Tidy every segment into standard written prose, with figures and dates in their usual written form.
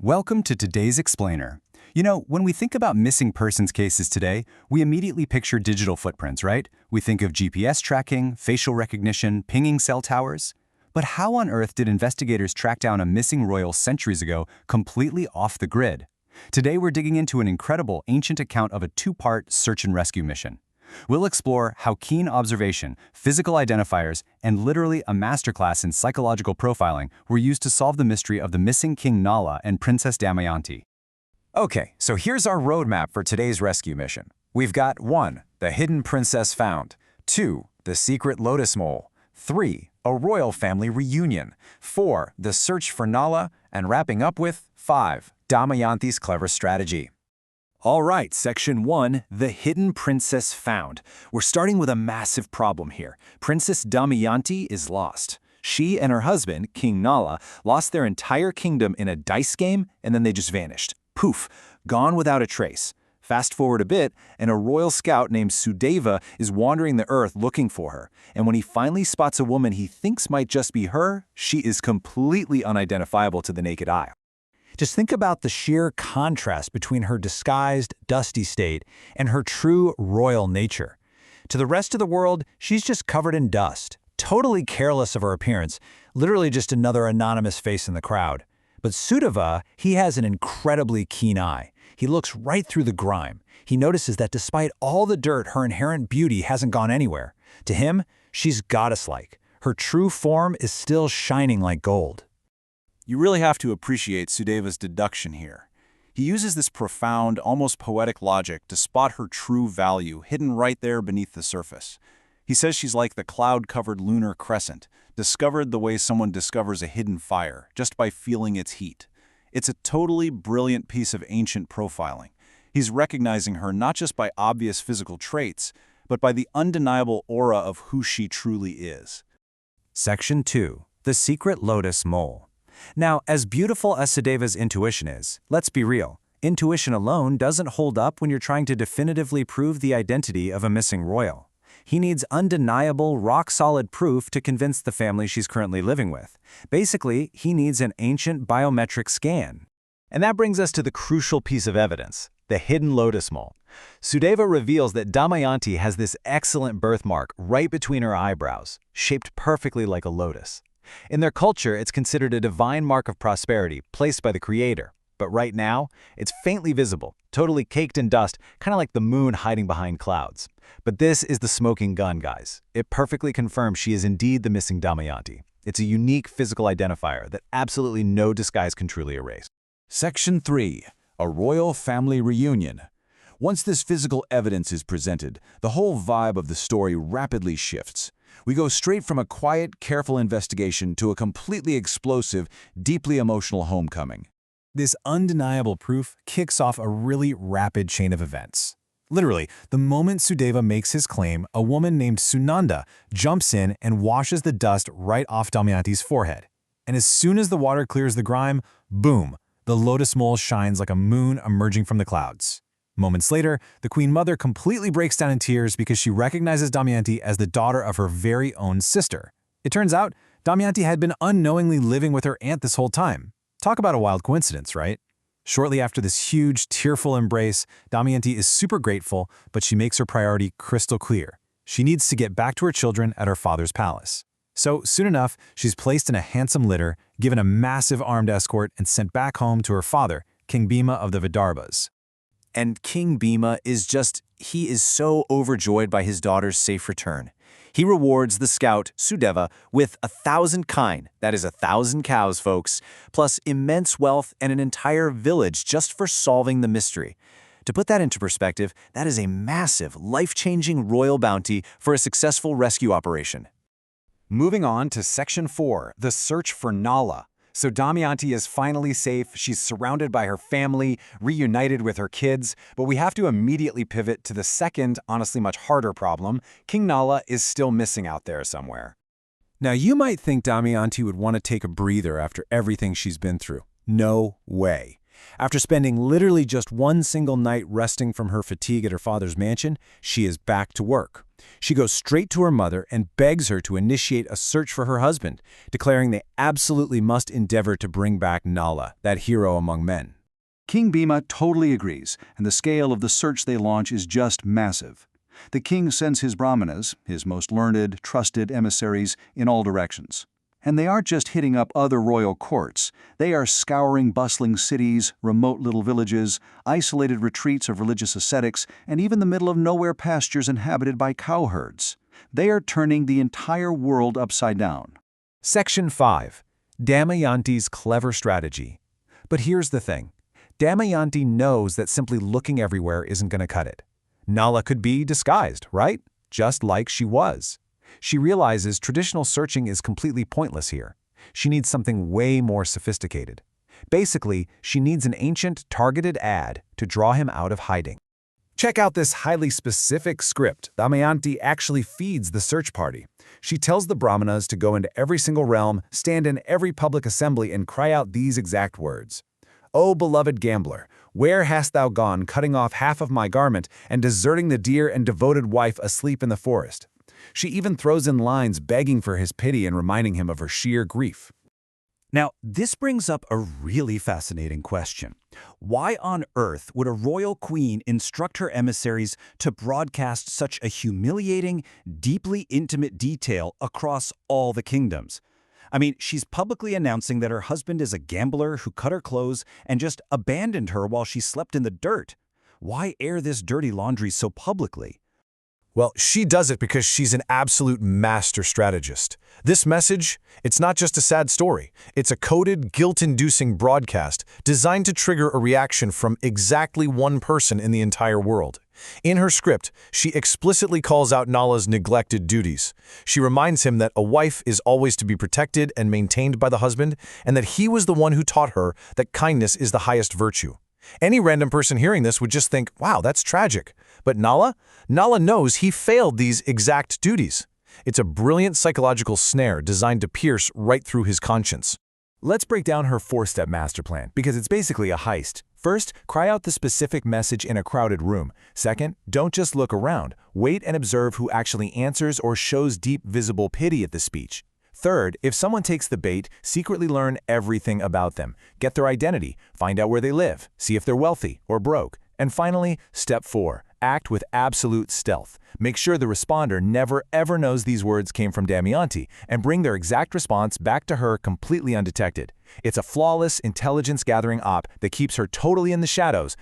Welcome to today's Explainer. You know, when we think about missing persons cases today, we immediately picture digital footprints, right? We think of GPS tracking, facial recognition, pinging cell towers. But how on earth did investigators track down a missing royal centuries ago completely off the grid? Today we're digging into an incredible ancient account of a two-part search and rescue mission. We'll explore how keen observation, physical identifiers, and literally a masterclass in psychological profiling were used to solve the mystery of the missing King Nala and Princess Damayanti. Okay, so here's our roadmap for today's rescue mission. We've got 1. The hidden princess found. 2. The secret lotus mole. 3. A royal family reunion. 4. The search for Nala. And wrapping up with 5. Damayanti's clever strategy. All right, Section 1, the hidden princess found. We're starting with a massive problem here. Princess Damayanti is lost. She and her husband, King Nala, lost their entire kingdom in a dice game, and then they just vanished. Poof, gone without a trace. Fast forward a bit, and a royal scout named Sudeva is wandering the earth looking for her. And when he finally spots a woman he thinks might just be her, she is completely unidentifiable to the naked eye. Just think about the sheer contrast between her disguised, dusty state and her true royal nature. To the rest of the world, she's just covered in dust, totally careless of her appearance, literally just another anonymous face in the crowd. But Sudeva, he has an incredibly keen eye. He looks right through the grime. He notices that despite all the dirt, her inherent beauty hasn't gone anywhere. To him, she's goddess-like. Her true form is still shining like gold. You really have to appreciate Sudeva's deduction here. He uses this profound, almost poetic logic to spot her true value hidden right there beneath the surface. He says she's like the cloud-covered lunar crescent, discovered the way someone discovers a hidden fire, just by feeling its heat. It's a totally brilliant piece of ancient profiling. He's recognizing her not just by obvious physical traits, but by the undeniable aura of who she truly is. Section 2, the secret lotus mole. Now, as beautiful as Sudeva's intuition is, let's be real. Intuition alone doesn't hold up when you're trying to definitively prove the identity of a missing royal. He needs undeniable, rock-solid proof to convince the family she's currently living with. Basically, he needs an ancient biometric scan. And that brings us to the crucial piece of evidence, the hidden lotus mole. Sudeva reveals that Damayanti has this excellent birthmark right between her eyebrows, shaped perfectly like a lotus. In their culture, it's considered a divine mark of prosperity placed by the creator. But right now, it's faintly visible, totally caked in dust, kind of like the moon hiding behind clouds. But this is the smoking gun, guys. It perfectly confirms she is indeed the missing Damayanti. It's a unique physical identifier that absolutely no disguise can truly erase. Section 3. A royal family reunion. Once this physical evidence is presented, the whole vibe of the story rapidly shifts. We go straight from a quiet, careful investigation to a completely explosive, deeply emotional homecoming. This undeniable proof kicks off a really rapid chain of events. Literally, the moment Sudeva makes his claim, a woman named Sunanda jumps in and washes the dust right off Damayanti's forehead. And as soon as the water clears the grime, boom, the lotus mole shines like a moon emerging from the clouds. Moments later, the Queen Mother completely breaks down in tears because she recognizes Damayanti as the daughter of her very own sister. It turns out, Damayanti had been unknowingly living with her aunt this whole time. Talk about a wild coincidence, right? Shortly after this huge, tearful embrace, Damayanti is super grateful, but she makes her priority crystal clear. She needs to get back to her children at her father's palace. So, soon enough, she's placed in a handsome litter, given a massive armed escort, and sent back home to her father, King Bhima of the Vidarbhas. And King Bhima he is so overjoyed by his daughter's safe return. He rewards the scout, Sudeva, with 1,000 kine, that is 1,000 cows, folks, plus immense wealth and an entire village just for solving the mystery. To put that into perspective, that is a massive, life-changing royal bounty for a successful rescue operation. Moving on to Section 4, the search for Nala. So Damayanti is finally safe, she's surrounded by her family, reunited with her kids, but we have to immediately pivot to the second, honestly much harder problem. King Nala is still missing out there somewhere. Now you might think Damayanti would want to take a breather after everything she's been through. No way. After spending literally just one single night resting from her fatigue at her father's mansion, she is back to work. She goes straight to her mother and begs her to initiate a search for her husband, declaring they absolutely must endeavor to bring back Nala, that hero among men. King Bhima totally agrees, and the scale of the search they launch is just massive. The king sends his Brahmanas, his most learned, trusted emissaries, in all directions. And they aren't just hitting up other royal courts. They are scouring bustling cities, remote little villages, isolated retreats of religious ascetics, and even the middle-of-nowhere pastures inhabited by cowherds. They are turning the entire world upside down. Section 5. Damayanti's clever strategy. But here's the thing. Damayanti knows that simply looking everywhere isn't going to cut it. Nala could be disguised, right? Just like she was. She realizes traditional searching is completely pointless here. She needs something way more sophisticated. Basically, she needs an ancient, targeted ad to draw him out of hiding. Check out this highly specific script. Damayanti actually feeds the search party. She tells the Brahmanas to go into every single realm, stand in every public assembly, and cry out these exact words. "O beloved gambler, where hast thou gone, cutting off half of my garment and deserting the dear and devoted wife asleep in the forest?" She even throws in lines begging for his pity and reminding him of her sheer grief. Now, this brings up a really fascinating question. Why on earth would a royal queen instruct her emissaries to broadcast such a humiliating, deeply intimate detail across all the kingdoms? I mean, she's publicly announcing that her husband is a gambler who cut her clothes and just abandoned her while she slept in the dirt. Why air this dirty laundry so publicly? Well, she does it because she's an absolute master strategist. This message, it's not just a sad story. It's a coded, guilt-inducing broadcast designed to trigger a reaction from exactly one person in the entire world. In her script, she explicitly calls out Nala's neglected duties. She reminds him that a wife is always to be protected and maintained by the husband, and that he was the one who taught her that kindness is the highest virtue. Any random person hearing this would just think, wow, that's tragic. But Nala knows he failed these exact duties. It's a brilliant psychological snare designed to pierce right through his conscience. Let's break down her four-step master plan, because it's basically a heist. First, cry out the specific message in a crowded room. Second, don't just look around. Wait and observe who actually answers or shows deep, visible pity at the speech. Third, if someone takes the bait, secretly learn everything about them. Get their identity, find out where they live, see if they're wealthy or broke. And finally, step 4, act with absolute stealth. Make sure the responder never ever knows these words came from Damayanti, and bring their exact response back to her completely undetected. It's a flawless intelligence-gathering op that keeps her totally in the shadows.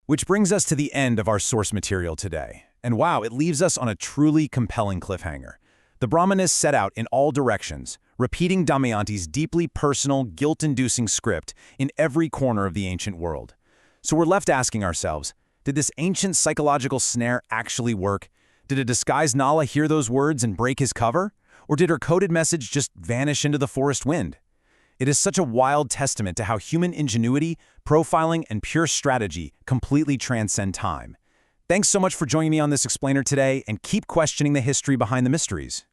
Which brings us to the end of our source material today. And wow, it leaves us on a truly compelling cliffhanger. The Brahmanas set out in all directions, repeating Damayanti's deeply personal, guilt-inducing script in every corner of the ancient world. So we're left asking ourselves, did this ancient psychological snare actually work? Did a disguised Nala hear those words and break his cover? Or did her coded message just vanish into the forest wind? It is such a wild testament to how human ingenuity, profiling, and pure strategy completely transcend time. Thanks so much for joining me on this explainer today, and keep questioning the history behind the mysteries.